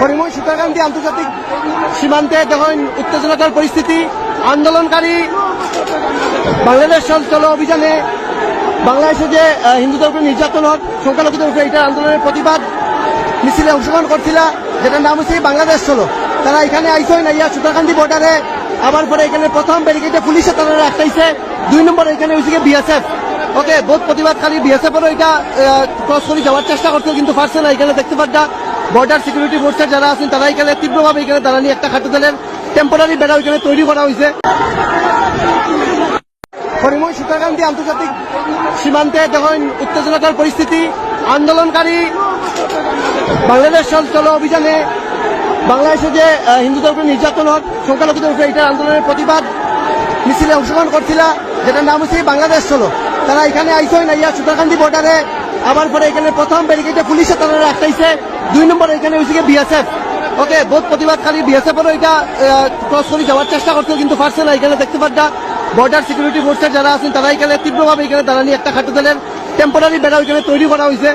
হরিময় সীতাকান্তি আন্তর্জাতিক সীমান্তে যখন উত্তেজনাকর পরিস্থিতি, আন্দোলনকারী বাংলাদেশ চলো অভিযানে বাংলাদেশে যে হিন্দুদের উপরে নির্যাতন হোক, সংখ্যালঘুদের উপরে এটা আন্দোলনের প্রতিবাদ মিছিলে অংশগ্রহণ করছিল, যেটার নাম হচ্ছে বাংলাদেশ চলো। তারা এখানে আইসই না ইয়া সীতাকান্তি বর্ডারে, আবার পরে এখানে প্রথম ব্যারিকেডে পুলিশে তারা আটকাইছে, 2 নম্বর এখানে হয়েছে বিএসএফ। ওকে, বহুত প্রতিবাদকারী বিএসএফেরও এটা ক্রস করে যাওয়ার চেষ্টা করছে, কিন্তু পারছে না। এখানে দেখতে পাচ্ছা বর্ডার সিকিউরিটি ফোর্সের যারা আছেন তারা এখানে তীব্রভাবে এখানে দাঁড়ানি একটা খাদ্যদলের টেম্পোরারি বেড়া এখানে তৈরি করা হয়েছে। হরিময় সীতাকান্তি আন্তর্জাতিক সীমান্তে যখন উত্তেজনাকর পরিস্থিতি, আন্দোলনকারী বাংলাদেশ চলো অভিযানে বাংলাদেশে যে হিন্দুদের উপরে নির্যাতন হোক, সংখ্যালঘুদের উপরে এটা আন্দোলনের প্রতিবাদ মিছিলে অংশগ্রহণ করছিল, যেটার নাম হচ্ছে বাংলাদেশ চলো। তারা এখানে আইসই না ইয়া সীতাকান্তি বর্ডারে, আবার পরে এখানে প্রথম ব্যারিকেডে পুলিশে তারা আটকাইছে, 2 নম্বর এখানে হয়েছে বিএসএফ। ওকে, বহুত প্রতিবাদকারী বিএসএফেরও এটা ক্রস করে যাওয়ার চেষ্টা করছে, কিন্তু পারছে না। এখানে দেখতে পাচ্ছা বর্ডার সিকিউরিটি ফোর্সের যারা আছেন তারা এখানে তীব্রভাবে এখানে দাঁড়ানি একটা খাদ্যদলের টেম্পোরারি বেড়া এখানে তৈরি করা হয়েছে।